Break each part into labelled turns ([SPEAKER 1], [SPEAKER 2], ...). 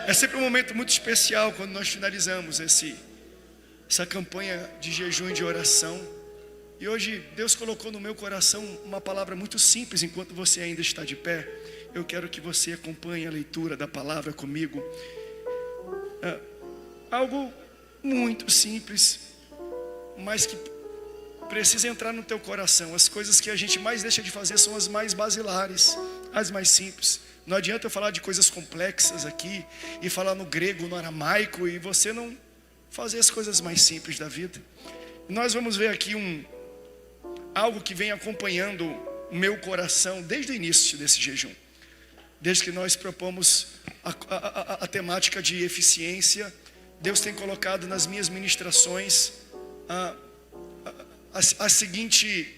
[SPEAKER 1] É sempre um momento muito especial quando nós finalizamos essa campanha de jejum e de oração. E hoje Deus colocou no meu coração uma palavra muito simples. Enquanto você ainda está de pé, eu quero que você acompanhe a leitura da palavra comigo. Algo muito simples, mas que precisa entrar no teu coração. As coisas que a gente mais deixa de fazer são as mais basilares, as mais simples. Não adianta eu falar de coisas complexas aqui e falar no grego, no aramaico, e você não fazer as coisas mais simples da vida. Nós vamos ver aqui algo que vem acompanhando o meu coração desde o início desse jejum. Desde que nós propomos a temática de eficiência, Deus tem colocado nas minhas ministrações a seguinte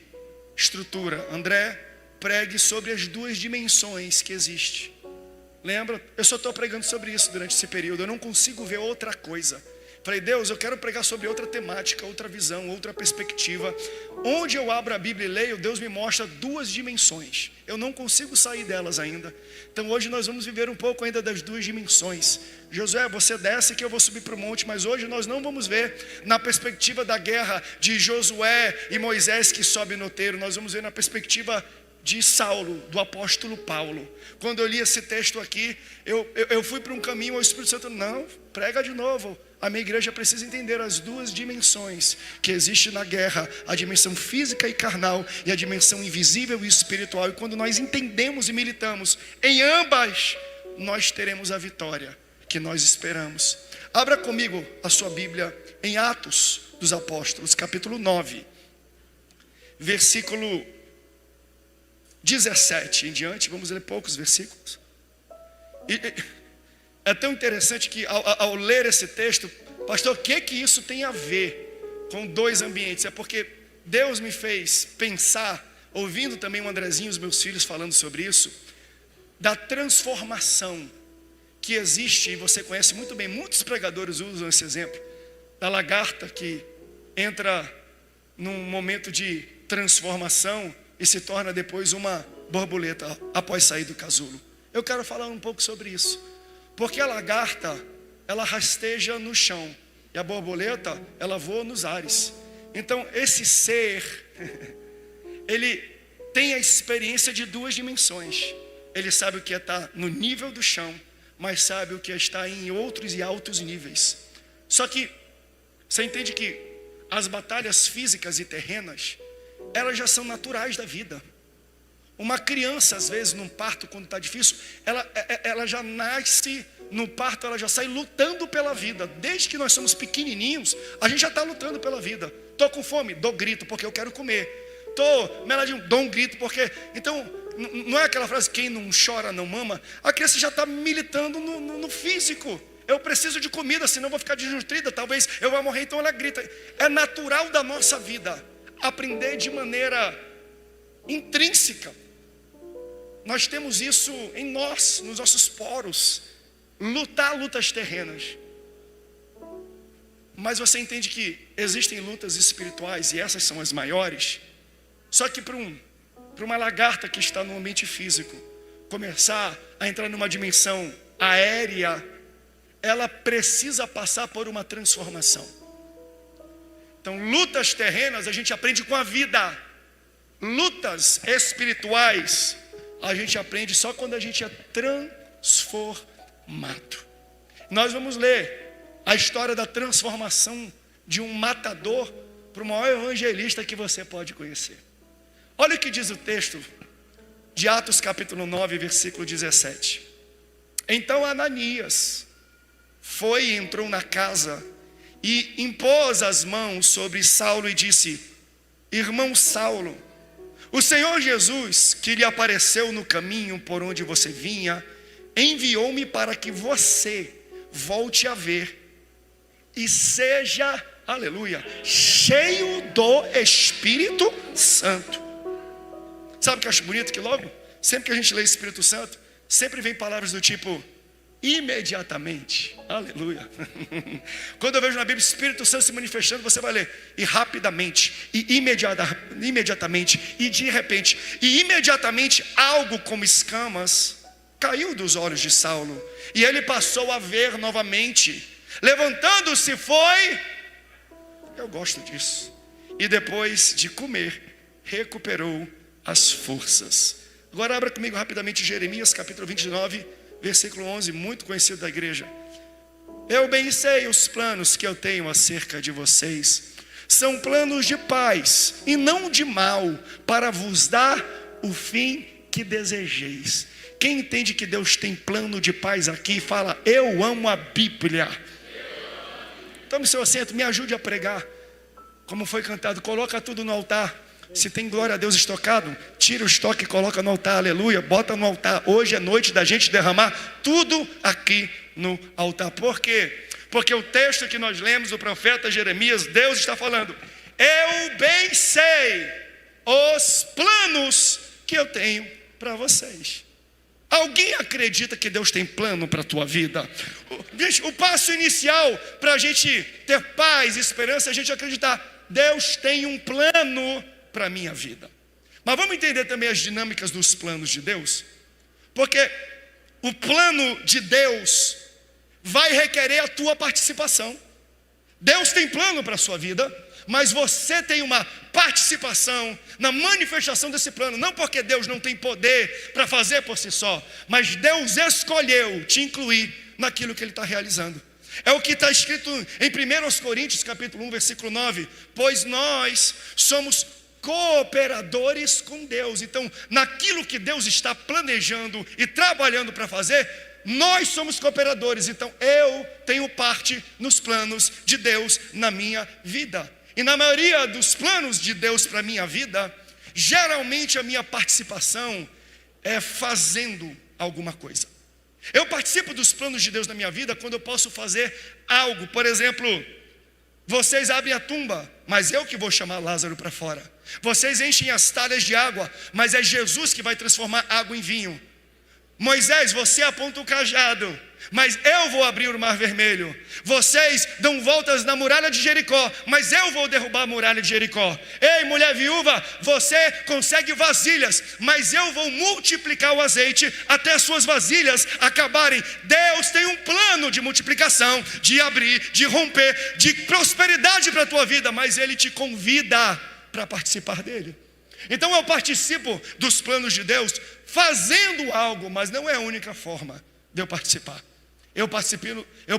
[SPEAKER 1] estrutura: André, pregue sobre as duas dimensões que existem. Lembra? Eu só estou pregando sobre isso durante esse período. Eu não consigo ver outra coisa. Falei, Deus, eu quero pregar sobre outra temática, outra visão, outra perspectiva. Onde eu abro a Bíblia e leio, Deus me mostra duas dimensões. Eu não consigo sair delas ainda. Então hoje nós vamos viver um pouco ainda das duas dimensões. Josué, você desce que eu vou subir para o monte. Mas hoje nós não vamos ver na perspectiva da guerra de Josué e Moisés que sobe no outeiro. Nós vamos ver na perspectiva de Saulo, do apóstolo Paulo. Quando eu li esse texto aqui, eu fui para um caminho, o Espírito Santo, não, prega de novo. A minha igreja precisa entender as duas dimensões que existem na guerra: a dimensão física e carnal e a dimensão invisível e espiritual. E quando nós entendemos e militamos em ambas, nós teremos a vitória que nós esperamos. Abra comigo a sua Bíblia em Atos dos Apóstolos, capítulo 9, versículo 17 em diante. Vamos ler poucos versículos. É tão interessante que ao ler esse texto, pastor, o que isso tem a ver com dois ambientes? É porque Deus me fez pensar, ouvindo também o Andrezinho e os meus filhos falando sobre isso, da transformação que existe, e você conhece muito bem, muitos pregadores usam esse exemplo, da lagarta que entra num momento de transformação e se torna depois uma borboleta após sair do casulo. Eu quero falar um pouco sobre isso. Porque a lagarta, ela rasteja no chão, e a borboleta, ela voa nos ares. Então esse ser, ele tem a experiência de duas dimensões. Ele sabe o que é estar no nível do chão, mas sabe o que é estar em outros e altos níveis. Só que você entende que as batalhas físicas e terrenas, elas já são naturais da vida. Uma criança, às vezes, num parto, quando está difícil, ela já nasce no parto, ela já sai lutando pela vida. Desde que nós somos pequenininhos, a gente já está lutando pela vida. Estou com fome? Dou grito, porque eu quero comer. Estou meladinho? Dou um grito, porque... Então, não é aquela frase, quem não chora não mama. A criança já está militando no físico. Eu preciso de comida, senão eu vou ficar desnutrida. Talvez eu vá morrer, então ela grita. É natural da nossa vida aprender de maneira intrínseca. Nós temos isso em nós, nos nossos poros. Lutar lutas terrenas. Mas você entende que existem lutas espirituais, e essas são as maiores. Só que para uma lagarta que está no ambiente físico começar a entrar numa dimensão aérea, ela precisa passar por uma transformação. Então, lutas terrenas a gente aprende com a vida. Lutas espirituais a gente aprende só quando a gente é transformado. Nós vamos ler a história da transformação de um matador para o maior evangelista que você pode conhecer. Olha o que diz o texto de Atos capítulo 9, versículo 17. Então Ananias foi e entrou na casa e impôs as mãos sobre Saulo e disse: irmão Saulo, o Senhor Jesus, que lhe apareceu no caminho por onde você vinha, enviou-me para que você volte a ver e seja, aleluia, cheio do Espírito Santo. Sabe o que eu acho bonito? Que logo, sempre que a gente lê Espírito Santo, sempre vem palavras do tipo imediatamente, aleluia. Quando eu vejo na Bíblia Espírito Santo se manifestando, você vai ler e rapidamente, e imediatamente, e de repente, e imediatamente algo como escamas caiu dos olhos de Saulo, e ele passou a ver novamente. Levantando-se foi, eu gosto disso, e depois de comer, recuperou as forças. Agora abra comigo rapidamente Jeremias capítulo 29, versículo 11, muito conhecido da igreja. Eu bem sei os planos que eu tenho acerca de vocês, são planos de paz e não de mal, para vos dar o fim que desejeis. Quem entende que Deus tem plano de paz aqui, fala, eu amo a Bíblia. Tome seu assento, me ajude a pregar. Como foi cantado, coloca tudo no altar. Se tem glória a Deus estocado, tira o estoque e coloca no altar, aleluia. Bota no altar, hoje é noite da gente derramar tudo aqui no altar. Por quê? Porque o texto que nós lemos do profeta Jeremias, Deus está falando, eu bem sei os planos que eu tenho para vocês. Alguém acredita que Deus tem plano para a tua vida? O passo inicial para a gente ter paz e esperança é a gente acreditar, Deus tem um plano para a minha vida. Mas vamos entender também as dinâmicas dos planos de Deus? Porque o plano de Deus vai requerer a tua participação. Deus tem plano para a sua vida, mas você tem uma participação na manifestação desse plano. Não porque Deus não tem poder para fazer por si só, mas Deus escolheu te incluir naquilo que Ele está realizando. É o que está escrito em 1 Coríntios capítulo 1, versículo 9. Pois nós somos cooperadores com Deus. Então, naquilo que Deus está planejando e trabalhando para fazer, nós somos cooperadores. Então, eu tenho parte nos planos de Deus na minha vida. E na maioria dos planos de Deus para a minha vida, geralmente a minha participação é fazendo alguma coisa. Eu participo dos planos de Deus na minha vida quando eu posso fazer algo. Por exemplo, vocês abrem a tumba, mas eu que vou chamar Lázaro para fora. Vocês enchem as talhas de água, mas é Jesus que vai transformar água em vinho. Moisés, você aponta o cajado, mas eu vou abrir o mar vermelho. Vocês dão voltas na muralha de Jericó, mas eu vou derrubar a muralha de Jericó. Ei, mulher viúva, você consegue vasilhas, mas eu vou multiplicar o azeite até as suas vasilhas acabarem. Deus tem um plano de multiplicação, de abrir, de romper, de prosperidade para a tua vida, mas Ele te convida para participar dele. Então eu participo dos planos de Deus fazendo algo, mas não é a única forma de eu participar. Eu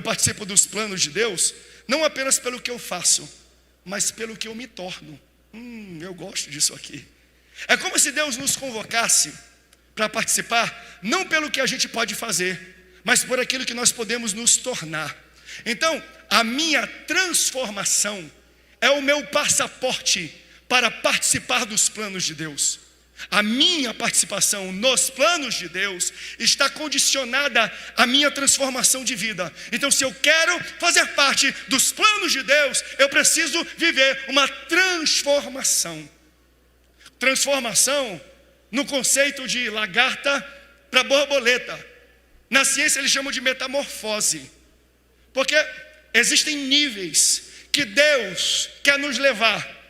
[SPEAKER 1] participo dos planos de Deus não apenas pelo que eu faço, mas pelo que eu me torno. Eu gosto disso aqui. É como se Deus nos convocasse para participar, não pelo que a gente pode fazer, mas por aquilo que nós podemos nos tornar. Então, a minha transformação é o meu passaporte para participar dos planos de Deus. A minha participação nos planos de Deus está condicionada à minha transformação de vida. Então, se eu quero fazer parte dos planos de Deus, eu preciso viver uma transformação. Transformação no conceito de lagarta para borboleta. Na ciência eles chamam de metamorfose. Porque existem níveis que Deus quer nos levar.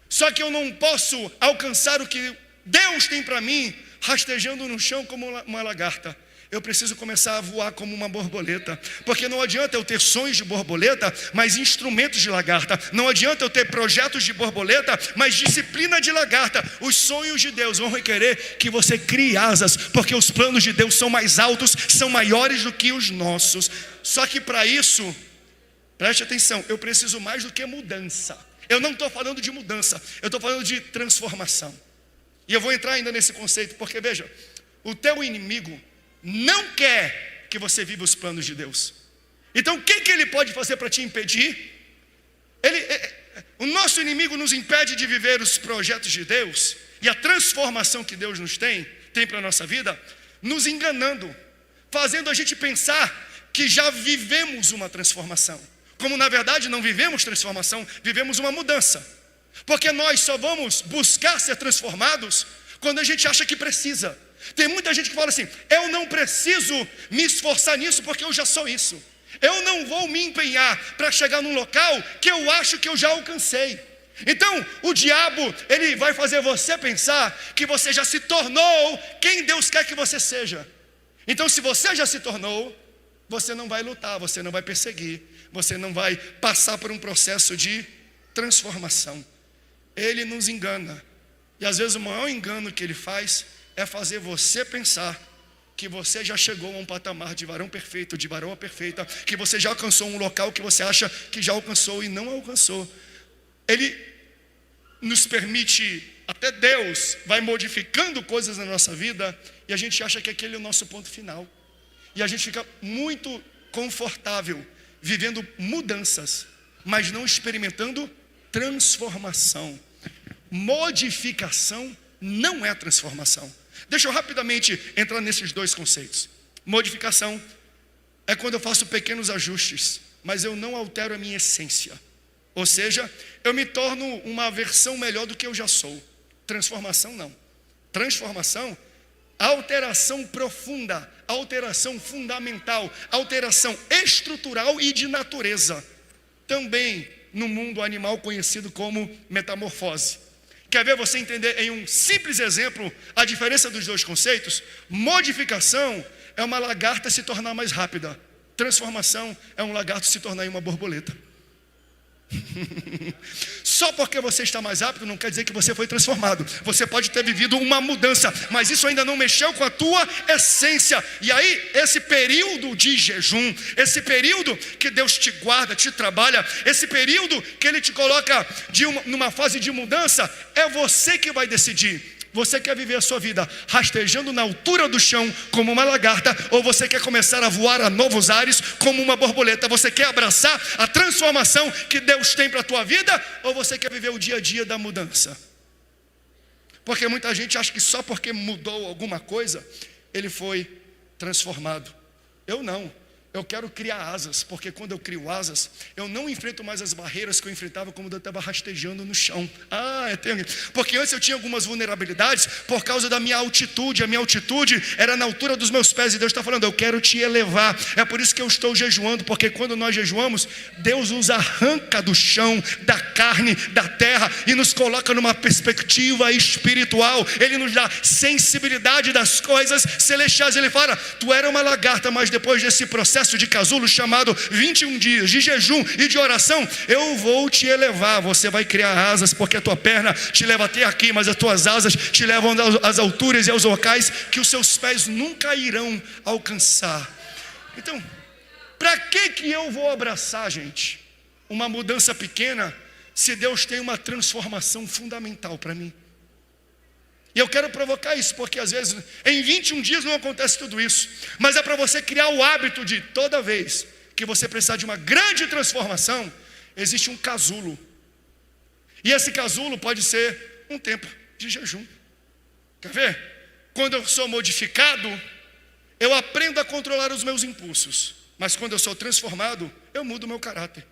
[SPEAKER 1] Só que eu não posso alcançar o que Deus tem para mim rastejando no chão como uma lagarta. Eu preciso começar a voar como uma borboleta. Porque não adianta eu ter sonhos de borboleta, mas instrumentos de lagarta. Não adianta eu ter projetos de borboleta, mas disciplina de lagarta. Os sonhos de Deus vão requerer que você crie asas, porque os planos de Deus são mais altos, são maiores do que os nossos. Só que para isso, preste atenção, eu preciso mais do que mudança. Eu não estou falando de mudança, eu estou falando de transformação. E eu vou entrar ainda nesse conceito, porque veja, o teu inimigo não quer que você viva os planos de Deus. Então o que ele pode fazer para te impedir? O nosso inimigo nos impede de viver os projetos de Deus e a transformação que Deus nos tem para a nossa vida, nos enganando, fazendo a gente pensar que já vivemos uma transformação. Como na verdade não vivemos transformação, vivemos uma mudança. Porque nós só vamos buscar ser transformados quando a gente acha que precisa. Tem muita gente que fala assim, eu não preciso me esforçar nisso porque eu já sou isso. Eu não vou me empenhar para chegar num local que eu acho que eu já alcancei. Então o diabo, ele vai fazer você pensar que você já se tornou quem Deus quer que você seja. Então, se você já se tornou, você não vai lutar, você não vai perseguir, você não vai passar por um processo de transformação. Ele nos engana. E às vezes o maior engano que ele faz é fazer você pensar que você já chegou a um patamar de varão perfeito, de varoa perfeita, que você já alcançou um local que você acha que já alcançou e não alcançou. Ele nos permite, até Deus vai modificando coisas na nossa vida, e a gente acha que aquele é o nosso ponto final. E a gente fica muito confortável vivendo mudanças, mas não experimentando transformação. Modificação não é transformação. Deixa eu rapidamente entrar nesses dois conceitos. Modificação é quando eu faço pequenos ajustes, mas eu não altero a minha essência. Ou seja, eu me torno uma versão melhor do que eu já sou. Transformação não. Transformação, alteração profunda, alteração fundamental, alteração estrutural e de natureza. Também no mundo animal conhecido como metamorfose. Quer ver você entender em um simples exemplo a diferença dos dois conceitos? Modificação é uma lagarta se tornar mais rápida. Transformação é um lagarto se tornar em uma borboleta. Só porque você está mais rápido não quer dizer que você foi transformado. Você pode ter vivido uma mudança, mas isso ainda não mexeu com a tua essência. E aí, esse período de jejum, esse período que Deus te guarda, te trabalha, esse período que Ele te coloca numa fase de mudança, é você que vai decidir. Você quer viver a sua vida rastejando na altura do chão como uma lagarta, ou você quer começar a voar a novos ares como uma borboleta? Você quer abraçar a transformação que Deus tem para a tua vida, ou você quer viver o dia a dia da mudança? Porque muita gente acha que só porque mudou alguma coisa, ele foi transformado. Eu não. Eu quero criar asas, porque quando eu crio asas, eu não enfrento mais as barreiras que eu enfrentava quando eu estava rastejando no chão. Porque antes eu tinha algumas vulnerabilidades por causa da minha altitude. A minha altitude era na altura dos meus pés, e Deus está falando, eu quero te elevar. É por isso que eu estou jejuando, porque quando nós jejuamos, Deus nos arranca do chão, da carne, da terra, e nos coloca numa perspectiva espiritual. Ele nos dá sensibilidade das coisas celestiais. Ele fala, tu era uma lagarta, mas depois desse processo de casulo chamado 21 dias de jejum e de oração, eu vou te elevar. Você vai criar asas, porque a tua perna te leva até aqui, mas as tuas asas te levam às alturas e aos locais que os seus pés nunca irão alcançar. Então, para que eu vou abraçar, gente, uma mudança pequena, se Deus tem uma transformação fundamental para mim? E eu quero provocar isso, porque às vezes em 21 dias não acontece tudo isso, mas é para você criar o hábito de toda vez que você precisar de uma grande transformação, existe um casulo. E esse casulo pode ser um tempo de jejum. Quer ver? Quando eu sou modificado, eu aprendo a controlar os meus impulsos, mas quando eu sou transformado, eu mudo o meu caráter.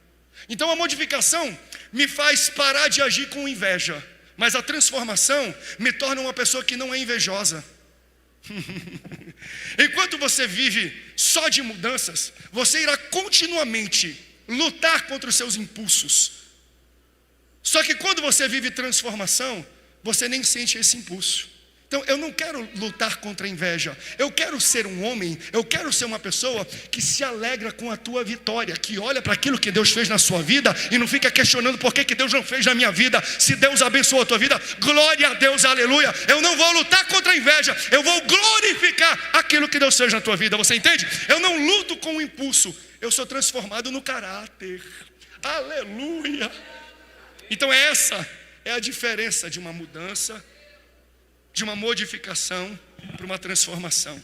[SPEAKER 1] Então a modificação me faz parar de agir com inveja, mas a transformação me torna uma pessoa que não é invejosa. Enquanto você vive só de mudanças, você irá continuamente lutar contra os seus impulsos. Só que quando você vive transformação, você nem sente esse impulso. Então eu não quero lutar contra a inveja. Eu quero ser um homem, eu quero ser uma pessoa que se alegra com a tua vitória, que olha para aquilo que Deus fez na sua vida e não fica questionando por que Deus não fez na minha vida. Se Deus abençoou a tua vida, glória a Deus, aleluia. Eu não vou lutar contra a inveja, eu vou glorificar aquilo que Deus fez na tua vida. Você entende? Eu não luto com o impulso, eu sou transformado no caráter. Aleluia. Então essa é a diferença de uma mudança, de uma modificação para uma transformação.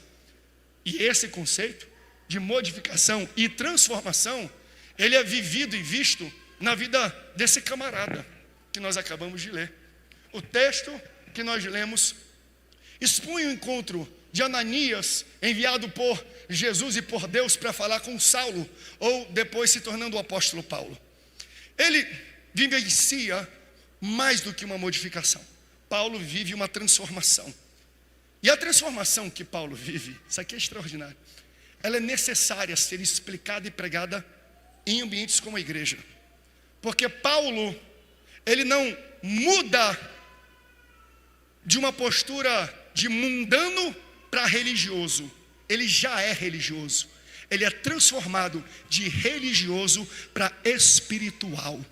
[SPEAKER 1] E esse conceito de modificação e transformação, ele é vivido e visto na vida desse camarada que nós acabamos de ler. O texto que nós lemos expõe o encontro de Ananias, enviado por Jesus e por Deus para falar com Saulo, ou depois se tornando o apóstolo Paulo. Ele vivencia mais do que uma modificação. Paulo vive uma transformação. E a transformação que Paulo vive, isso aqui é extraordinário, ela é necessária ser explicada e pregada em ambientes como a igreja. Porque Paulo, ele não muda de uma postura de mundano para religioso. ele já é religioso. Ele é transformado de religioso para espiritual.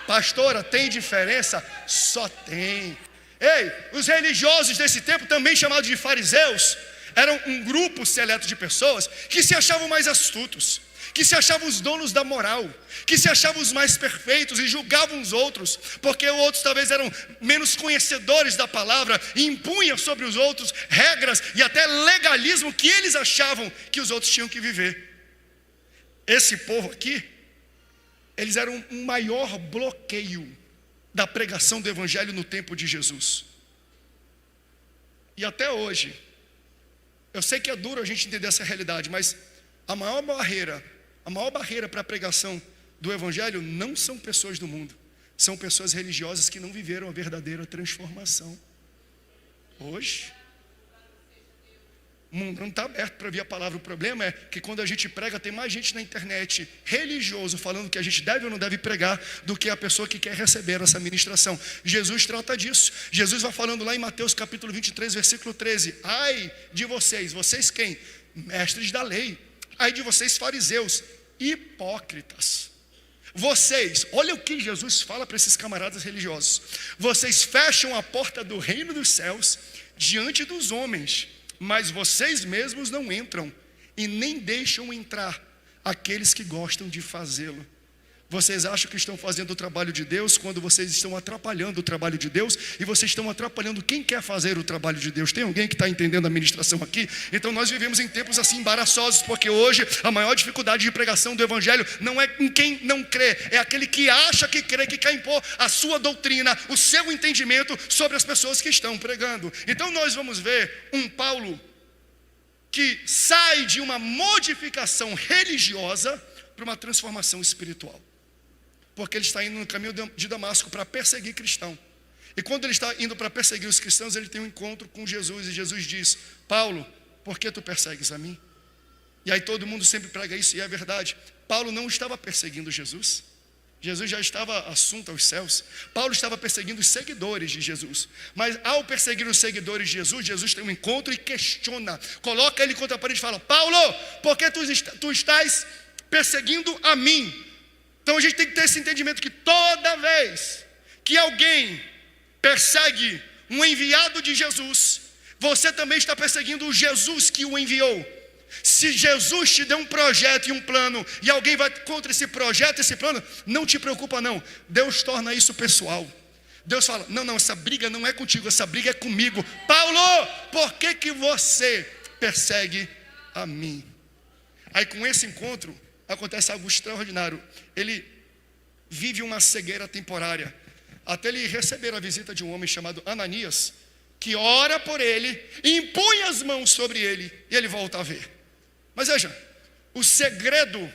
[SPEAKER 1] Pastora, tem diferença? Só tem. Ei, os religiosos desse tempo, também chamados de fariseus, eram um grupo seleto de pessoas que se achavam mais astutos, que se achavam os donos da moral, que se achavam os mais perfeitos e julgavam os outros, porque outros talvez eram menos conhecedores da palavra e impunham sobre os outros regras e até legalismo que eles achavam que os outros tinham que viver. Esse povo aqui, eles eram um maior bloqueio da pregação do evangelho no tempo de Jesus. E até hoje, eu sei que é duro a gente entender essa realidade, mas a maior barreira para a pregação do evangelho não são pessoas do mundo, são pessoas religiosas que não viveram a verdadeira transformação. Hoje, o mundo não está aberto para ouvir a palavra. O problema é que quando a gente prega, tem mais gente na internet religioso falando que a gente deve ou não deve pregar do que a pessoa que quer receber essa ministração. Jesus trata disso. Jesus vai falando lá em Mateus capítulo 23, versículo 13: ai de vocês, vocês quem? Mestres da lei. Ai de vocês, fariseus, hipócritas. Vocês, olha o que Jesus fala para esses camaradas religiosos: vocês fecham a porta do reino dos céus diante dos homens, mas vocês mesmos não entram e nem deixam entrar aqueles que gostam de fazê-lo. Vocês acham que estão fazendo o trabalho de Deus quando vocês estão atrapalhando o trabalho de Deus, e vocês estão atrapalhando quem quer fazer o trabalho de Deus. Tem alguém que está entendendo a ministração aqui? Então nós vivemos em tempos assim embaraçosos, porque hoje a maior dificuldade de pregação do evangelho não é em quem não crê, é aquele que acha que crê, que quer impor a sua doutrina, o seu entendimento sobre as pessoas que estão pregando. Então nós vamos ver um Paulo que sai de uma modificação religiosa para uma transformação espiritual, porque ele está indo no caminho de Damasco para perseguir cristão. E quando ele está indo para perseguir os cristãos, ele tem um encontro com Jesus, e Jesus diz: Paulo, por que tu persegues a mim? E aí todo mundo sempre prega isso, e é verdade. Paulo não estava perseguindo Jesus. Jesus já estava assunto aos céus. Paulo estava perseguindo os seguidores de Jesus. Mas ao perseguir os seguidores de Jesus, Jesus tem um encontro e questiona, coloca ele contra a parede e fala: Paulo, por que tu estás perseguindo a mim? Então a gente tem que ter esse entendimento que toda vez que alguém persegue um enviado de Jesus, você também está perseguindo o Jesus que o enviou. Se Jesus te deu um projeto e um plano, e alguém vai contra esse projeto, esse plano, não te preocupa não. Deus torna isso pessoal. Deus fala: não, essa briga não é contigo, essa briga é comigo. Paulo, por que você persegue a mim? Aí com esse encontro acontece algo extraordinário. Ele vive uma cegueira temporária, até ele receber a visita de um homem chamado Ananias, que ora por ele, impõe as mãos sobre ele, e ele volta a ver. Mas veja, o segredo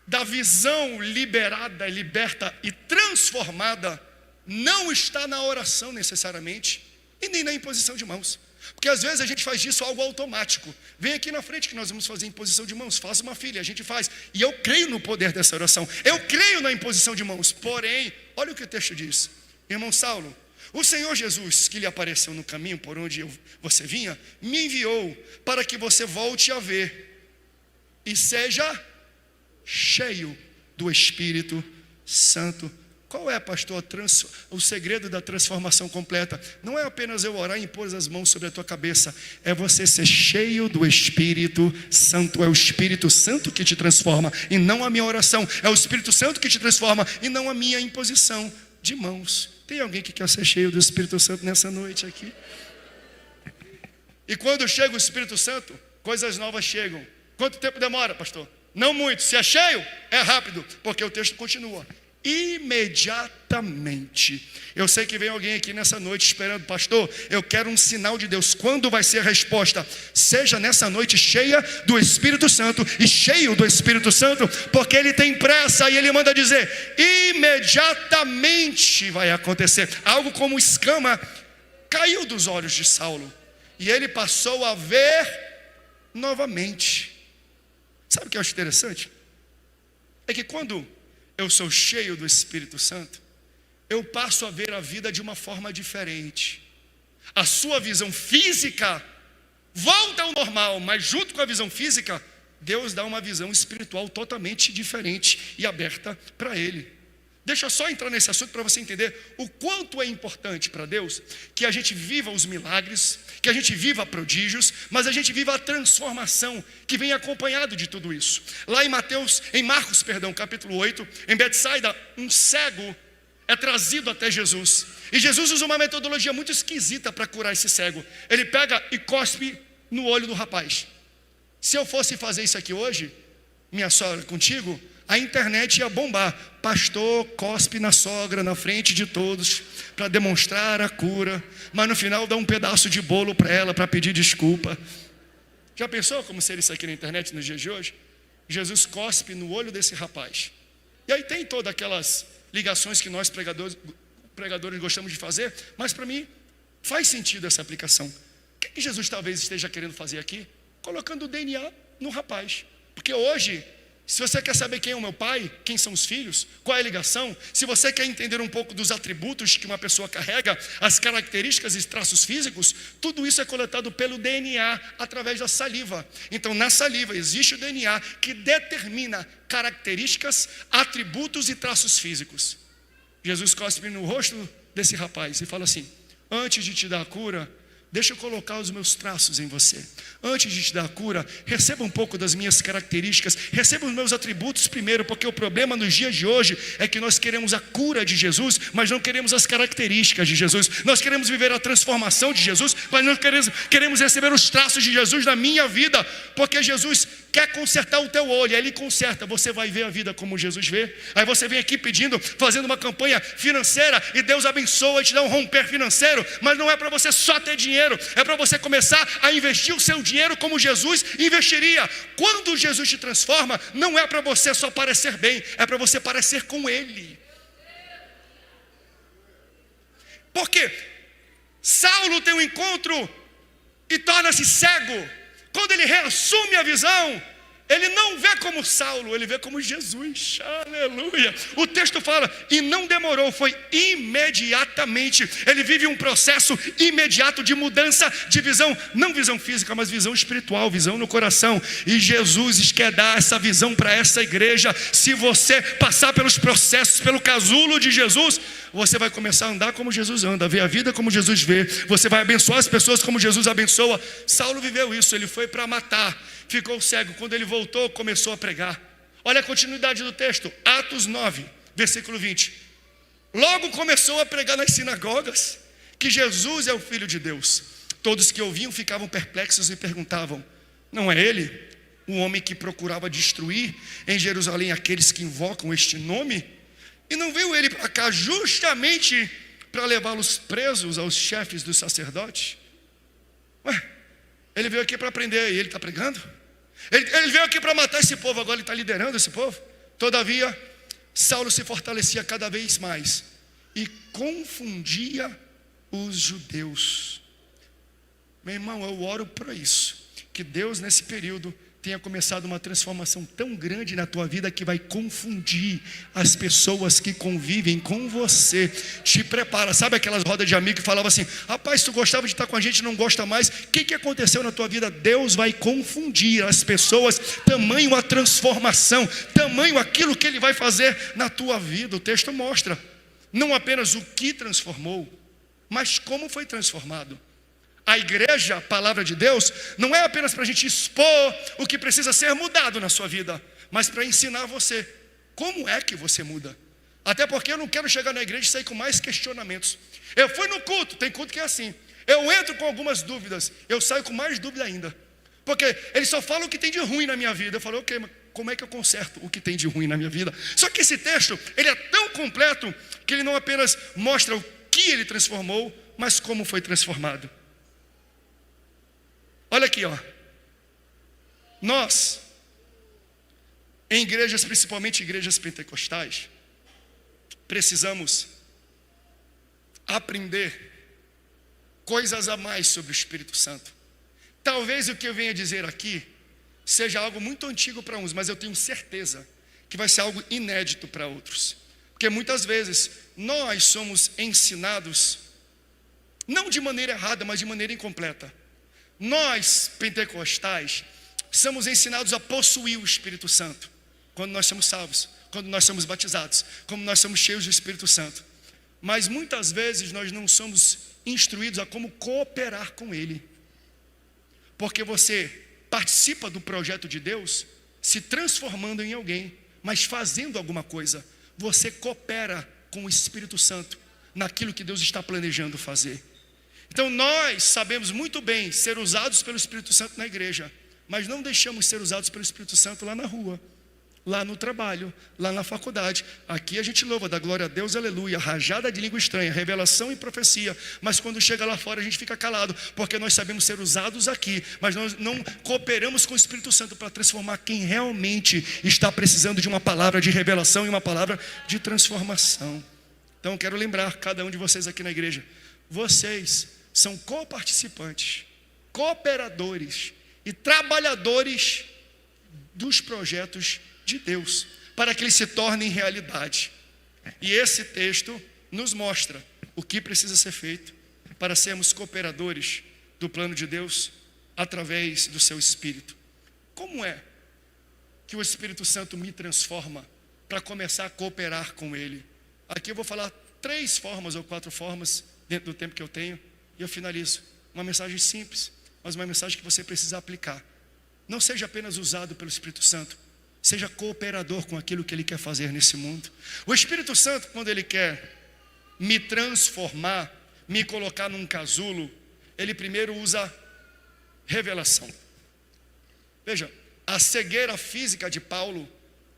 [SPEAKER 1] da visão liberada, liberta e transformada não está na oração necessariamente, e nem na imposição de mãos. Porque às vezes a gente faz disso algo automático. Vem aqui na frente que nós vamos fazer imposição de mãos. Faça uma filha, a gente faz. E eu creio no poder dessa oração. Eu creio na imposição de mãos. Porém, olha o que o texto diz. Irmão Saulo, o Senhor Jesus, que lhe apareceu no caminho por onde você vinha, me enviou para que você volte a ver e seja cheio do Espírito Santo. Qual é, pastor, o segredo da transformação completa? Não é apenas eu orar e impor as mãos sobre a tua cabeça, é você ser cheio do Espírito Santo. É o Espírito Santo que te transforma, e não a minha oração. É o Espírito Santo que te transforma, e não a minha imposição de mãos. Tem alguém que quer ser cheio do Espírito Santo nessa noite aqui? E quando chega o Espírito Santo, coisas novas chegam. Quanto tempo demora, pastor? Não muito. Se é cheio, é rápido, porque o texto continua. Imediatamente. Eu sei que vem alguém aqui nessa noite esperando: pastor, eu quero um sinal de Deus. Quando vai ser a resposta? Seja nessa noite cheia do Espírito Santo e cheio do Espírito Santo, porque ele tem pressa e ele manda dizer: imediatamente vai acontecer. Algo como escama caiu dos olhos de Saulo e ele passou a ver novamente. Sabe o que eu acho interessante? É que quando eu sou cheio do Espírito Santo, eu passo a ver a vida de uma forma diferente. A sua visão física volta ao normal, mas junto com a visão física, Deus dá uma visão espiritual totalmente diferente e aberta para ele. Deixa eu só entrar nesse assunto para você entender o quanto é importante para Deus que a gente viva os milagres, que a gente viva prodígios, mas a gente viva a transformação que vem acompanhado de tudo isso. Lá em Marcos, capítulo 8, em Betsaida, um cego é trazido até Jesus. E Jesus usa uma metodologia muito esquisita para curar esse cego. Ele pega e cospe no olho do rapaz. Se eu fosse fazer isso aqui hoje, minha sogra contigo, a internet ia bombar. Pastor cospe na sogra na frente de todos para demonstrar a cura, mas no final dá um pedaço de bolo para ela para pedir desculpa. Já pensou como seria isso aqui na internet nos dias de hoje? Jesus cospe no olho desse rapaz. E aí tem todas aquelas ligações que nós pregadores gostamos de fazer, mas para mim faz sentido essa aplicação. O que Jesus talvez esteja querendo fazer aqui? Colocando o DNA no rapaz. Porque hoje, se você quer saber quem é o meu pai, quem são os filhos, qual é a ligação, se você quer entender um pouco dos atributos que uma pessoa carrega, as características e traços físicos, tudo isso é coletado pelo DNA através da saliva. Então na saliva existe o DNA que determina características, atributos e traços físicos. Jesus cospe no rosto desse rapaz e fala assim: antes de te dar a cura, deixa eu colocar os meus traços em você. Antes de te dar a cura, receba um pouco das minhas características, receba os meus atributos primeiro, porque o problema nos dias de hoje é que nós queremos a cura de Jesus, mas não queremos as características de Jesus. Nós queremos viver a transformação de Jesus, mas não queremos receber os traços de Jesus na minha vida, porque Jesus quer consertar o teu olho, aí Ele conserta, você vai ver a vida como Jesus vê. Aí você vem aqui pedindo, fazendo uma campanha financeira, e Deus abençoa e te dá um romper financeiro, mas não é para você só ter dinheiro, é para você começar a investir o seu dinheiro como Jesus investiria. Quando Jesus te transforma, não é para você só parecer bem, é para você parecer com Ele. Porque Saulo tem um encontro e torna-se cego. Quando ele reassume a visão, ele não vê como Saulo, ele vê como Jesus. Aleluia. O texto fala, e não demorou, foi imediatamente. Ele vive um processo imediato de mudança de visão, não visão física, mas visão espiritual, visão no coração. E Jesus quer dar essa visão para essa igreja. Se você passar pelos processos, pelo casulo de Jesus, você vai começar a andar como Jesus anda, ver a vida como Jesus vê. Você vai abençoar as pessoas como Jesus abençoa. Saulo viveu isso, ele foi para matar, ficou cego. Quando ele voltou, começou a pregar. Olha a continuidade do texto, Atos 9, versículo 20. Logo começou a pregar nas sinagogas que Jesus é o Filho de Deus. Todos que ouviam ficavam perplexos e perguntavam: não é ele o homem que procurava destruir em Jerusalém aqueles que invocam este nome? E não veio ele para cá justamente para levá-los presos aos chefes dos sacerdotes? Ué, ele veio aqui para aprender e ele está pregando? Ele veio aqui para matar esse povo, agora ele está liderando esse povo? Todavia, Saulo se fortalecia cada vez mais e confundia os judeus. Meu irmão, eu oro para isso, que Deus nesse período tenha começado uma transformação tão grande na tua vida que vai confundir as pessoas que convivem com você. Te prepara, sabe aquelas rodas de amigos que falavam assim: rapaz, tu gostava de estar com a gente, não gosta mais. O que aconteceu na tua vida? Deus vai confundir as pessoas, tamanho a transformação, tamanho aquilo que Ele vai fazer na tua vida. O texto mostra não apenas o que transformou, mas como foi transformado. A igreja, a palavra de Deus, não é apenas para a gente expor o que precisa ser mudado na sua vida, mas para ensinar você como é que você muda. Até porque eu não quero chegar na igreja e sair com mais questionamentos. Eu fui no culto, tem culto que é assim, eu entro com algumas dúvidas, eu saio com mais dúvida ainda, porque eles só falam o que tem de ruim na minha vida. Eu falo, ok, mas como é que eu conserto o que tem de ruim na minha vida? Só que esse texto, ele é tão completo que ele não apenas mostra o que ele transformou, mas como foi transformado. Olha aqui, ó. Nós, em igrejas, principalmente igrejas pentecostais, precisamos aprender coisas a mais sobre o Espírito Santo. Talvez o que eu venha dizer aqui seja algo muito antigo para uns, mas eu tenho certeza que vai ser algo inédito para outros. Porque muitas vezes nós somos ensinados Não de maneira errada, mas de maneira incompleta. Nós, pentecostais, somos ensinados a possuir o Espírito Santo quando nós somos salvos, quando nós somos batizados, como nós somos cheios do Espírito Santo. Mas muitas vezes nós não somos instruídos a como cooperar com Ele. Porque você participa do projeto de Deus se transformando em alguém, mas fazendo alguma coisa. Você coopera com o Espírito Santo naquilo que Deus está planejando fazer. Então nós sabemos muito bem ser usados pelo Espírito Santo na igreja, mas não deixamos ser usados pelo Espírito Santo lá na rua, lá no trabalho, lá na faculdade. Aqui a gente louva, dá glória a Deus, aleluia, rajada de língua estranha, revelação e profecia. Mas quando chega lá fora a gente fica calado, porque nós sabemos ser usados aqui, mas nós não cooperamos com o Espírito Santo para transformar quem realmente está precisando de uma palavra de revelação e uma palavra de transformação. Então eu quero lembrar cada um de vocês aqui na igreja, vocês são coparticipantes, cooperadores e trabalhadores dos projetos de Deus, para que eles se tornem realidade. E esse texto nos mostra o que precisa ser feito para sermos cooperadores do plano de Deus através do seu Espírito. Como é que o Espírito Santo me transforma para começar a cooperar com Ele? Aqui eu vou falar 3 formas ou 4 formas dentro do tempo que eu tenho e eu finalizo. Uma mensagem simples, mas uma mensagem que você precisa aplicar. Não seja apenas usado pelo Espírito Santo, seja cooperador com aquilo que Ele quer fazer nesse mundo. O Espírito Santo, quando Ele quer me transformar, me colocar num casulo, Ele primeiro usa revelação. Veja, a cegueira física de Paulo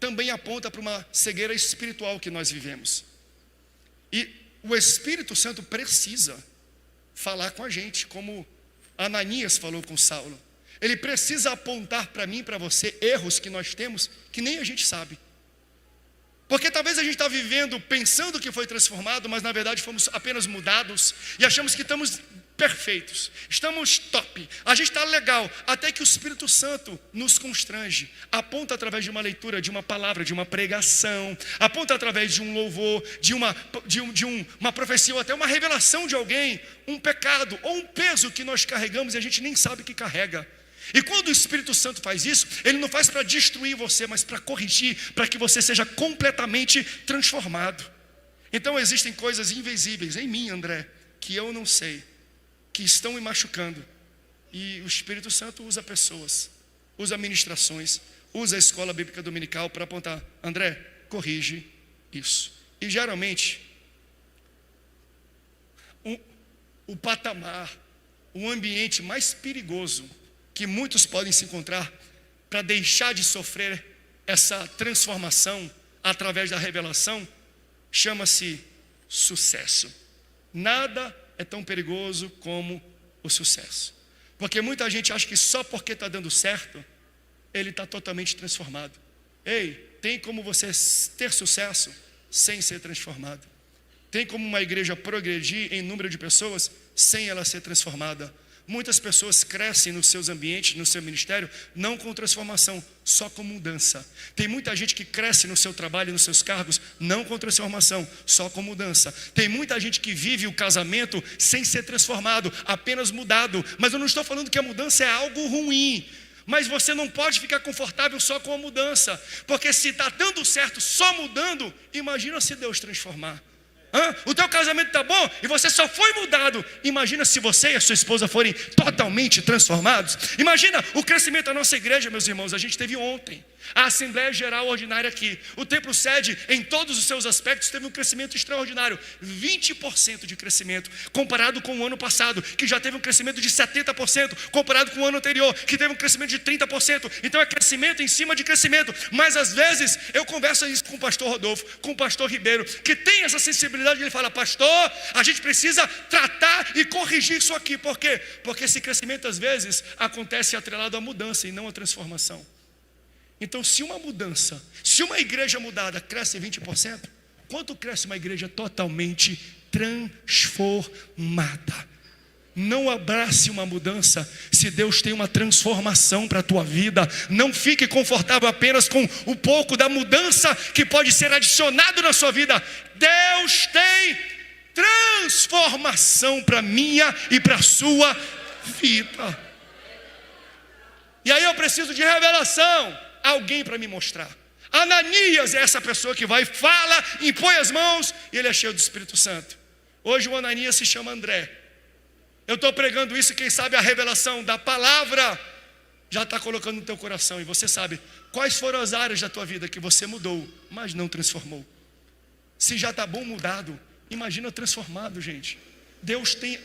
[SPEAKER 1] também aponta para uma cegueira espiritual que nós vivemos. E o Espírito Santo precisa falar com a gente, como Ananias falou com Saulo. Ele precisa apontar para mim e para você erros que nós temos, que nem a gente sabe. Porque talvez a gente está vivendo pensando que foi transformado, mas na verdade fomos apenas mudados e achamos que estamos perfeitos, estamos top, a gente está legal, até que o Espírito Santo nos constrange, aponta através de uma leitura, de uma palavra, de uma pregação, aponta através de um louvor, de uma profecia ou até uma revelação de alguém, um pecado ou um peso que nós carregamos e a gente nem sabe que carrega. E quando o Espírito Santo faz isso, Ele não faz para destruir você, mas para corrigir, para que você seja completamente transformado. Então existem coisas invisíveis em mim, André, que eu não sei, que estão me machucando. E o Espírito Santo usa pessoas, usa ministrações, usa a escola bíblica dominical para apontar, André, corrige isso. E geralmente, o patamar, o ambiente mais perigoso que muitos podem se encontrar para deixar de sofrer essa transformação através da revelação, chama-se sucesso. Nada é tão perigoso como o sucesso. Porque muita gente acha que só porque está dando certo, ele está totalmente transformado. Ei, tem como você ter sucesso sem ser transformado? Tem como uma igreja progredir em número de pessoas sem ela ser transformada? Muitas pessoas crescem nos seus ambientes, no seu ministério, não com transformação, só com mudança. Tem muita gente que cresce no seu trabalho, nos seus cargos, não com transformação, só com mudança. Tem muita gente que vive o casamento sem ser transformado, apenas mudado. Mas eu não estou falando que a mudança é algo ruim. Mas você não pode ficar confortável só com a mudança. Porque se está dando certo só mudando, imagina se Deus transformar. O teu casamento está bom e você só foi mudado. Imagina se você e a sua esposa forem totalmente transformados. Imagina o crescimento da nossa igreja, meus irmãos. A gente teve ontem a Assembleia Geral Ordinária aqui. O templo sede, em todos os seus aspectos, teve um crescimento extraordinário. 20% de crescimento, comparado com o ano passado, que já teve um crescimento de 70%, comparado com o ano anterior, que teve um crescimento de 30%. Então é crescimento em cima de crescimento. Mas às vezes eu converso isso com o pastor Rodolfo, com o pastor Ribeiro, que tem essa sensibilidade. Ele fala, pastor, a gente precisa tratar e corrigir isso aqui. Por quê? Porque esse crescimento às vezes acontece atrelado à mudança e não à transformação. Então, se uma mudança, se uma igreja mudada cresce 20%, quanto cresce uma igreja totalmente transformada? Não abrace uma mudança se Deus tem uma transformação para a tua vida. Não fique confortável apenas com o pouco da mudança que pode ser adicionado na sua vida. Deus tem transformação para minha e para a sua vida. E aí eu preciso de revelação, alguém para me mostrar. Ananias é essa pessoa que vai, fala, impõe as mãos e ele é cheio do Espírito Santo. Hoje o Ananias se chama André. Eu estou pregando isso e quem sabe a revelação da palavra já está colocando no teu coração. E você sabe quais foram as áreas da tua vida que você mudou, mas não transformou. Se já está bom mudado, imagina transformado, gente. Deus tem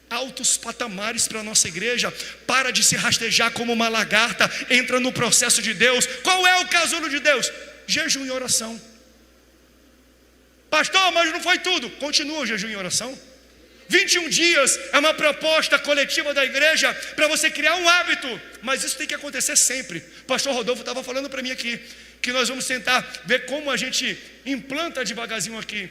[SPEAKER 1] altos patamares para a nossa igreja. Para de se rastejar como uma lagarta. Entra no processo de Deus. Qual é o casulo de Deus? Jejum e oração. Pastor, mas não foi tudo. Continua o jejum e oração. 21 dias é uma proposta coletiva da igreja para você criar um hábito, mas isso tem que acontecer sempre. Pastor Rodolfo estava falando para mim aqui que nós vamos tentar ver como a gente implanta devagarzinho aqui.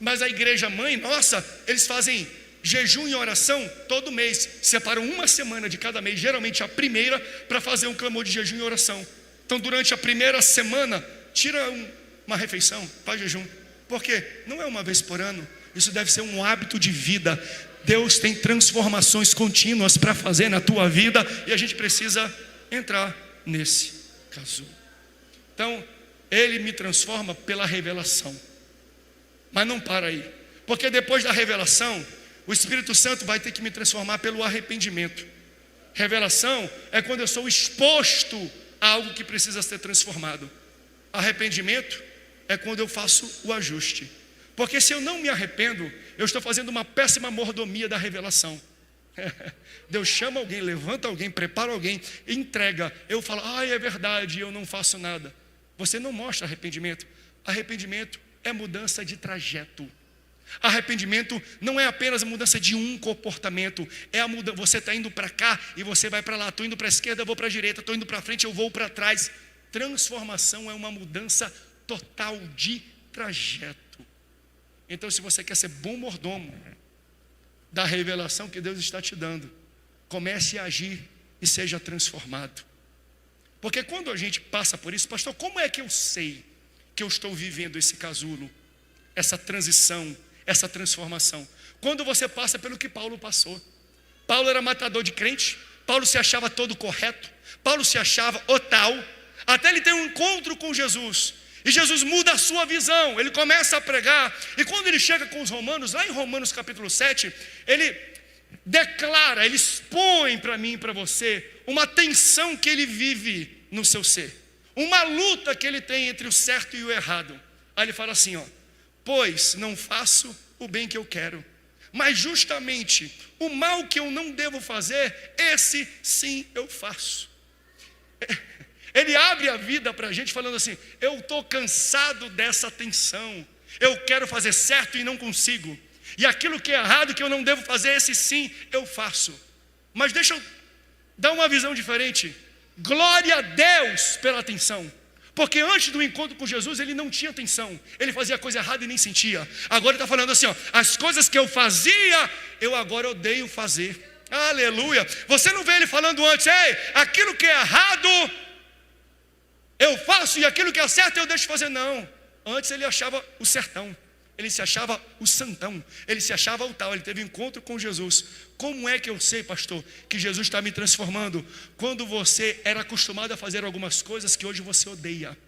[SPEAKER 1] Mas a igreja mãe nossa, eles fazem jejum e oração todo mês, separam uma semana de cada mês, geralmente a primeira, para fazer um clamor de jejum e oração. Então durante a primeira semana, tira uma refeição, faz jejum. Por quê? Não é uma vez por ano. Isso deve ser um hábito de vida. Deus tem transformações contínuas para fazer na tua vida e a gente precisa entrar nesse casulo. Então, Ele me transforma pela revelação. Mas não para aí. Porque depois da revelação, o Espírito Santo vai ter que me transformar pelo arrependimento. Revelação é quando eu sou exposto a algo que precisa ser transformado. Arrependimento é quando eu faço o ajuste. Porque se eu não me arrependo, eu estou fazendo uma péssima mordomia da revelação. Deus chama alguém, levanta alguém, prepara alguém, entrega. Eu falo, é verdade, eu não faço nada. Você não mostra arrependimento. Arrependimento é mudança de trajeto. Arrependimento não é apenas a mudança de um comportamento. É a mudança, você está indo para cá e você vai para lá. Estou indo para a esquerda, eu vou para a direita. Estou indo para frente, eu vou para trás. Transformação é uma mudança total de trajeto. Então, se você quer ser bom mordomo da revelação que Deus está te dando, comece a agir e seja transformado. Porque quando a gente passa por isso, pastor, como é que eu sei que eu estou vivendo esse casulo, essa transição, essa transformação? Quando você passa pelo que Paulo passou. Paulo era matador de crente, Paulo se achava todo correto, Paulo se achava o tal, até ele ter um encontro com Jesus. E Jesus muda a sua visão, ele começa a pregar. E quando ele chega com os romanos, lá em Romanos capítulo 7, ele declara, ele expõe para mim e para você uma tensão que ele vive no seu ser, uma luta que ele tem entre o certo e o errado. Aí ele fala assim, pois não faço o bem que eu quero, mas justamente o mal que eu não devo fazer, esse sim eu faço. Ele abre a vida para a gente falando assim, eu estou cansado dessa tensão, eu quero fazer certo e não consigo, e aquilo que é errado, que eu não devo fazer, esse sim eu faço. Mas deixa eu dar uma visão diferente. Glória a Deus pela tensão, porque antes do encontro com Jesus ele não tinha tensão, ele fazia coisa errada e nem sentia. Agora ele está falando assim, as coisas que eu fazia, eu agora odeio fazer. Aleluia. Você não vê ele falando antes, aquilo que é errado eu faço e aquilo que é certo eu deixo de fazer. Não, antes ele achava o certão, ele se achava o santão, ele se achava o tal. Ele teve um encontro com Jesus. Como é que eu sei, pastor, que Jesus está me transformando? Quando você era acostumado a fazer algumas coisas que hoje você odeia.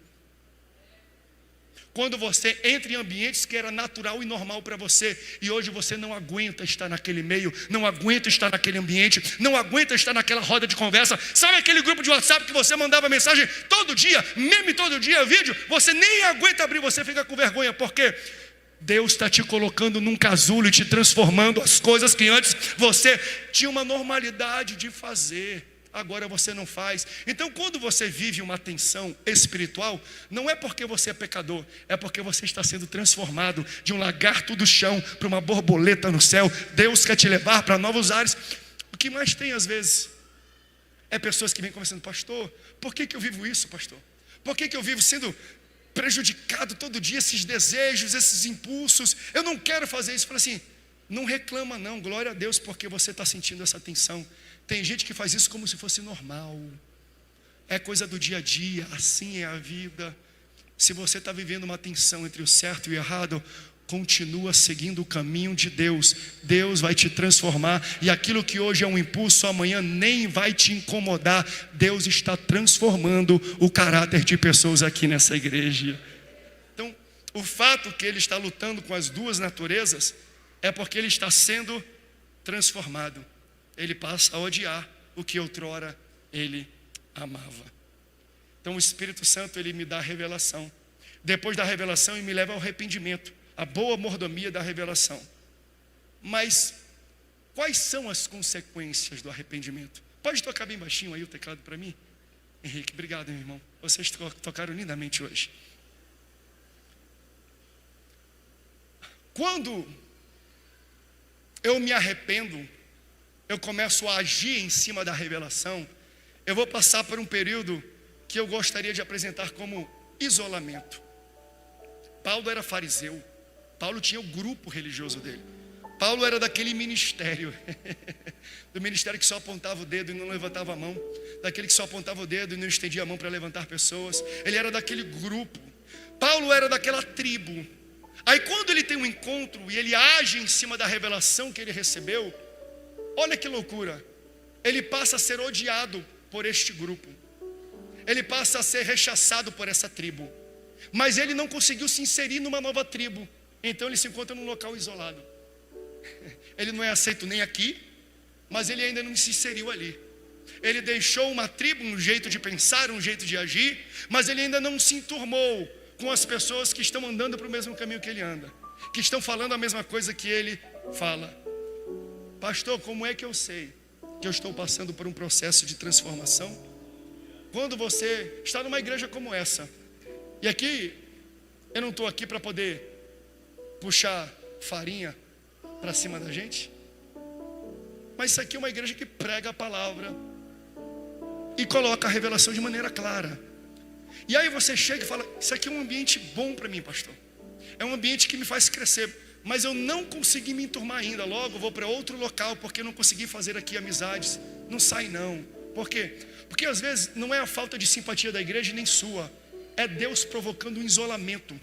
[SPEAKER 1] Quando você entra em ambientes que era natural e normal para você, e hoje você não aguenta estar naquele meio, não aguenta estar naquele ambiente, não aguenta estar naquela roda de conversa. Sabe aquele grupo de WhatsApp que você mandava mensagem todo dia, meme todo dia, vídeo? Você nem aguenta abrir, você fica com vergonha. Por quê? Deus está te colocando num casulo e te transformando as coisas que antes você tinha uma normalidade de fazer, agora você não faz. Então quando você vive uma tensão espiritual, não é porque você é pecador, é porque você está sendo transformado de um lagarto do chão para uma borboleta no céu. Deus quer te levar para novos ares. O que mais tem às vezes é pessoas que vêm conversando, pastor, por que eu vivo isso, pastor? Por que eu vivo sendo prejudicado todo dia, esses desejos, esses impulsos? Eu não quero fazer isso. Fala assim, não reclama não, glória a Deus, porque você está sentindo essa tensão. Tem gente que faz isso como se fosse normal, é coisa do dia a dia, assim é a vida. Se você está vivendo uma tensão entre o certo e o errado, continua seguindo o caminho de Deus. Deus vai te transformar, e aquilo que hoje é um impulso, amanhã nem vai te incomodar. Deus está transformando o caráter de pessoas aqui nessa igreja. Então, o fato que ele está lutando com as duas naturezas é porque ele está sendo transformado. Ele passa a odiar o que outrora ele amava. Então o Espírito Santo, ele me dá a revelação. Depois da revelação, ele me leva ao arrependimento, a boa mordomia da revelação. Mas quais são as consequências do arrependimento? Pode tocar bem baixinho aí o teclado para mim? Henrique, obrigado, meu irmão. Vocês tocaram lindamente hoje. Quando eu me arrependo, eu começo a agir em cima da revelação, eu vou passar por um período que eu gostaria de apresentar como isolamento. Paulo era fariseu. Paulo tinha o grupo religioso dele. Paulo era daquele ministério, do ministério que só apontava o dedo e não levantava a mão, daquele que só apontava o dedo e não estendia a mão para levantar pessoas. Ele era daquele grupo. Paulo era daquela tribo. Aí quando ele tem um encontro e ele age em cima da revelação que ele recebeu, olha que loucura, ele passa a ser odiado por este grupo, ele passa a ser rechaçado por essa tribo, mas ele não conseguiu se inserir numa nova tribo, então ele se encontra num local isolado. Ele não é aceito nem aqui, mas ele ainda não se inseriu ali. Ele deixou uma tribo, um jeito de pensar, um jeito de agir, mas ele ainda não se enturmou com as pessoas que estão andando para o mesmo caminho que ele anda, que estão falando a mesma coisa que ele fala. Pastor, como é que eu sei que eu estou passando por um processo de transformação? Quando você está numa igreja como essa, e aqui, eu não estou aqui para poder puxar farinha para cima da gente, mas isso aqui é uma igreja que prega a palavra e coloca a revelação de maneira clara. E aí você chega e fala, isso aqui é um ambiente bom para mim, pastor, é um ambiente que me faz crescer, mas eu não consegui me enturmar ainda, logo vou para outro local, porque eu não consegui fazer aqui amizades. Não sai não. Por quê? Porque às vezes não é a falta de simpatia da igreja nem sua, é Deus provocando um isolamento.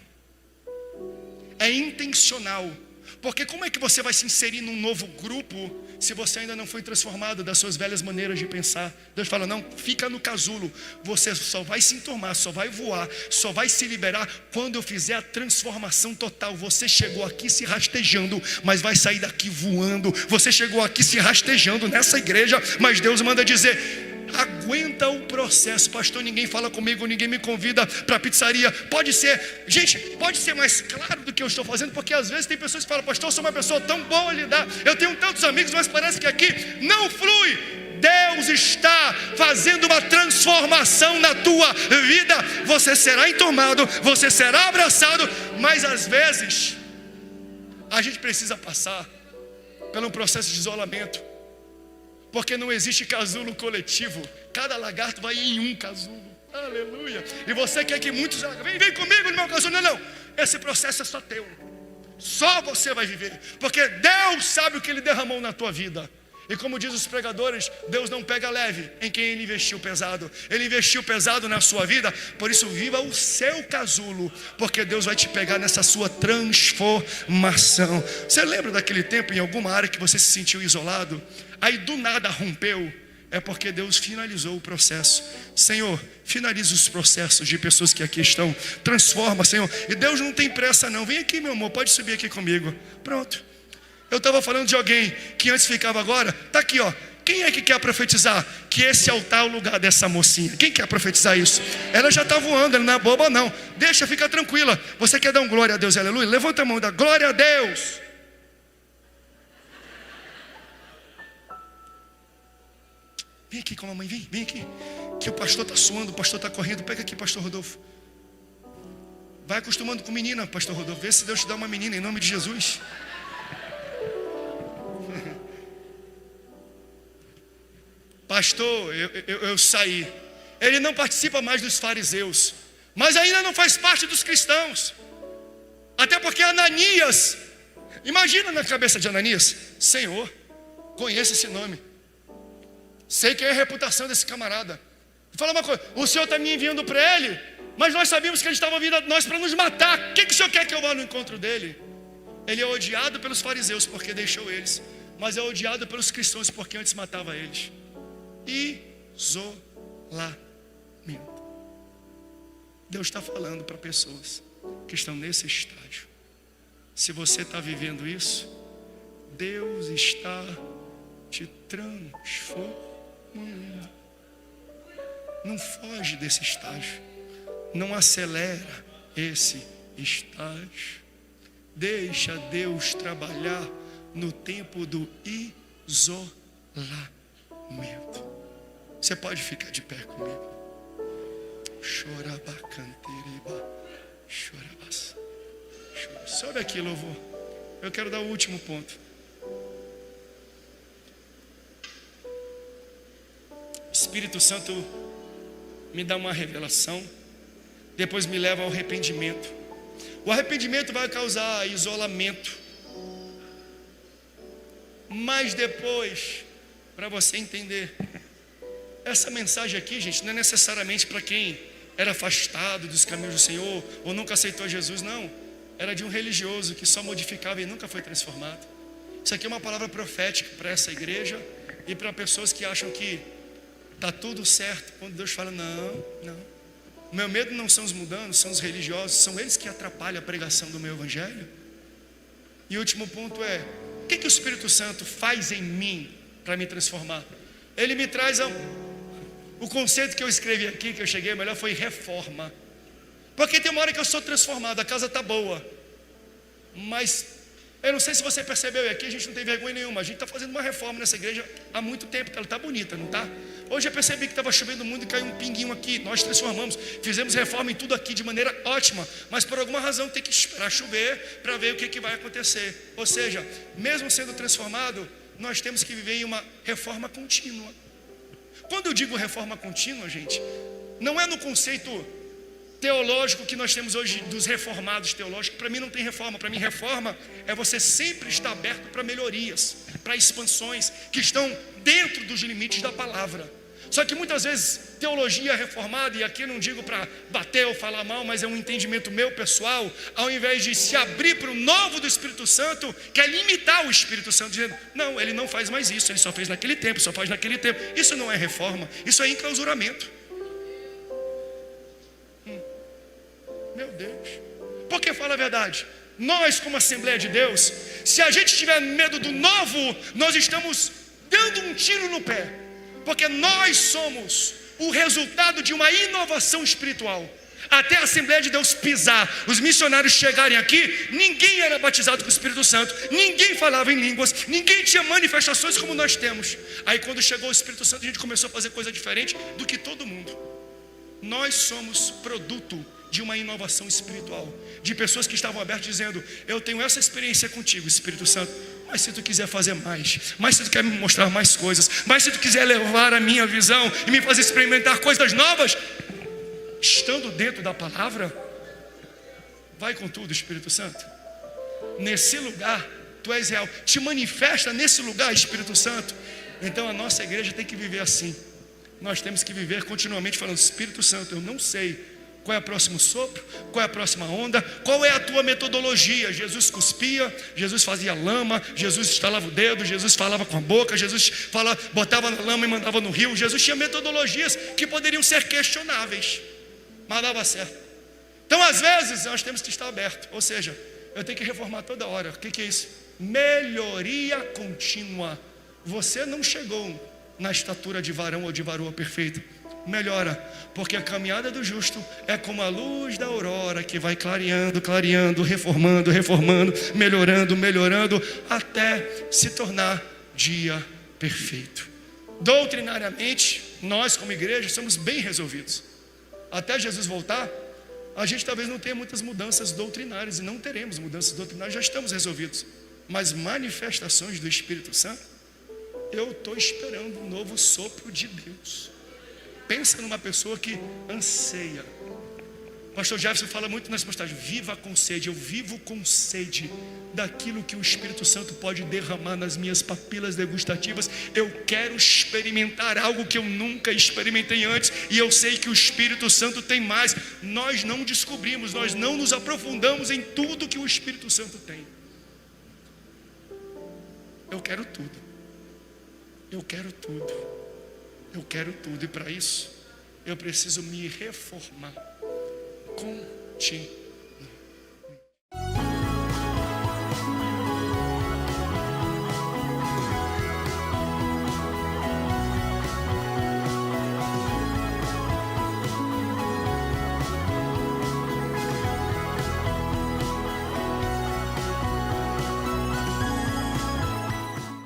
[SPEAKER 1] É intencional. Porque como é que você vai se inserir num novo grupo se você ainda não foi transformado das suas velhas maneiras de pensar? Deus fala, não, fica no casulo. Você só vai se enturmar, só vai voar, só vai se liberar quando eu fizer a transformação total. Você chegou aqui se rastejando, mas vai sair daqui voando. Você chegou aqui se rastejando nessa igreja, mas Deus manda dizer, aguenta o processo. Pastor, ninguém fala comigo, ninguém me convida para pizzaria. Pode ser, gente, pode ser mais claro do que eu estou fazendo, porque às vezes tem pessoas que falam, pastor, eu sou uma pessoa tão boa a lidar, eu tenho tantos amigos, mas parece que aqui não flui. Deus está fazendo uma transformação na tua vida. Você será enturmado, você será abraçado, mas às vezes a gente precisa passar por um processo de isolamento, porque não existe casulo coletivo. Cada lagarto vai em um casulo. Aleluia. E você quer que muitos vem comigo no meu casulo. Não, esse processo é só teu. Só você vai viver, porque Deus sabe o que Ele derramou na tua vida. E como diz os pregadores, Deus não pega leve em quem Ele investiu pesado. Ele investiu pesado na sua vida, por isso viva o seu casulo, porque Deus vai te pegar nessa sua transformação. Você lembra daquele tempo em alguma área que você se sentiu isolado? Aí do nada rompeu. É porque Deus finalizou o processo. Senhor, finaliza os processos de pessoas que aqui estão. Transforma, Senhor. E Deus não tem pressa não. Vem aqui, meu amor, pode subir aqui comigo. Pronto. Eu estava falando de alguém que antes ficava agora. Está aqui, ó. Quem é que quer profetizar que esse altar é o lugar dessa mocinha? Quem quer profetizar isso? Ela já está voando, ela não é boba não. Deixa, fica tranquila. Você quer dar um glória a Deus, aleluia? Levanta a mão e dá glória a Deus. Vem aqui com a mamãe, vem aqui. Que o pastor está suando, o pastor está correndo. Pega aqui, pastor Rodolfo. Vai acostumando com menina, pastor Rodolfo. Vê se Deus te dá uma menina em nome de Jesus. Pastor, eu saí. Ele não participa mais dos fariseus, mas ainda não faz parte dos cristãos. Até porque Ananias, imagina na cabeça de Ananias, Senhor, conheço esse nome, sei que é a reputação desse camarada. Fala uma coisa, o Senhor está me enviando para ele, mas nós sabíamos que ele estava vindo a nós para nos matar. O que o Senhor quer que eu vá no encontro dele? Ele é odiado pelos fariseus porque deixou eles, mas é odiado pelos cristãos porque antes matava eles. Isolamento. Deus está falando para pessoas que estão nesse estágio. Se você está vivendo isso, Deus está te transformando. Não foge desse estágio. Não acelera esse estágio. Deixa Deus trabalhar no tempo do isolamento. Você pode ficar de pé comigo. Chorabacanteriba, chorabas. Sobe aqui, louvor. Eu quero dar o último ponto. O Espírito Santo me dá uma revelação, depois me leva ao arrependimento. O arrependimento vai causar isolamento, mas depois, para você entender, essa mensagem aqui, gente, não é necessariamente para quem era afastado dos caminhos do Senhor ou nunca aceitou Jesus, não. Era de um religioso que só modificava e nunca foi transformado. Isso aqui é uma palavra profética para essa igreja e para pessoas que acham que está tudo certo, quando Deus fala, não. O meu medo não são os mundanos, são os religiosos, são eles que atrapalham a pregação do meu evangelho. E o último ponto é, o que o Espírito Santo faz em mim para me transformar? Ele me traz o conceito que eu escrevi aqui, que eu cheguei melhor, foi reforma. Porque tem uma hora que eu sou transformado, a casa está boa, mas eu não sei se você percebeu, e aqui a gente não tem vergonha nenhuma, a gente está fazendo uma reforma nessa igreja há muito tempo, ela está bonita, não está? Hoje eu percebi que estava chovendo muito e caiu um pinguinho aqui, nós transformamos, fizemos reforma em tudo aqui de maneira ótima, mas por alguma razão tem que esperar chover para ver o que vai acontecer. Ou seja, mesmo sendo transformado, nós temos que viver em uma reforma contínua. Quando eu digo reforma contínua, gente, não é no conceito teológico que nós temos hoje dos reformados teológicos. Para mim não tem reforma. Para mim reforma é você sempre estar aberto para melhorias, para expansões que estão dentro dos limites da palavra. Só que muitas vezes teologia reformada, e aqui não digo para bater ou falar mal, mas é um entendimento meu pessoal, ao invés de se abrir para o novo do Espírito Santo, quer limitar o Espírito Santo, dizendo, não, ele não faz mais isso, ele só fez naquele tempo, só faz naquele tempo. Isso não é reforma, isso é enclausuramento. Meu Deus. Porque fala a verdade, nós como Assembleia de Deus, se a gente tiver medo do novo, nós estamos dando um tiro no pé. Porque nós somos o resultado de uma inovação espiritual. Até a Assembleia de Deus pisar, os missionários chegarem aqui, ninguém era batizado com o Espírito Santo, ninguém falava em línguas, ninguém tinha manifestações como nós temos. Aí quando chegou o Espírito Santo, a gente começou a fazer coisa diferente do que todo mundo. Nós somos produto de uma inovação espiritual, de pessoas que estavam abertas dizendo, eu tenho essa experiência contigo, Espírito Santo, mas se tu quiser fazer mais, mas se tu quer me mostrar mais coisas, mas se tu quiser levar a minha visão e me fazer experimentar coisas novas, estando dentro da palavra, vai com tudo, Espírito Santo. Nesse lugar, tu és real, te manifesta nesse lugar, Espírito Santo. Então a nossa igreja tem que viver assim. Nós temos que viver continuamente falando, Espírito Santo, eu não sei qual é o próximo sopro, qual é a próxima onda, qual é a tua metodologia. Jesus cuspia, Jesus fazia lama, Jesus estalava o dedo, Jesus falava com a boca, Jesus botava na lama e mandava no rio. Jesus tinha metodologias que poderiam ser questionáveis, mas dava certo. Então às vezes nós temos que estar aberto, ou seja, eu tenho que reformar toda hora. O que é isso? Melhoria contínua. Você não chegou na estatura de varão ou de varoa perfeita. Melhora, porque a caminhada do justo é como a luz da aurora que vai clareando, clareando, reformando, reformando, melhorando, melhorando, até se tornar dia perfeito. Doutrinariamente, nós como igreja somos bem resolvidos. Até Jesus voltar, a gente talvez não tenha muitas mudanças doutrinárias, e não teremos mudanças doutrinárias, já estamos resolvidos. Mas manifestações do Espírito Santo, eu estou esperando um novo sopro de Deus. Pensa numa pessoa que anseia. O pastor Jefferson fala muito nas postagens, viva com sede. Eu vivo com sede daquilo que o Espírito Santo pode derramar nas minhas papilas degustativas. Eu quero experimentar algo que eu nunca experimentei antes, e eu sei que o Espírito Santo tem mais. Nós não descobrimos, nós não nos aprofundamos em tudo que o Espírito Santo tem. Eu quero tudo. Eu quero tudo. Eu quero tudo. E para isso, eu preciso me reformar continuamente.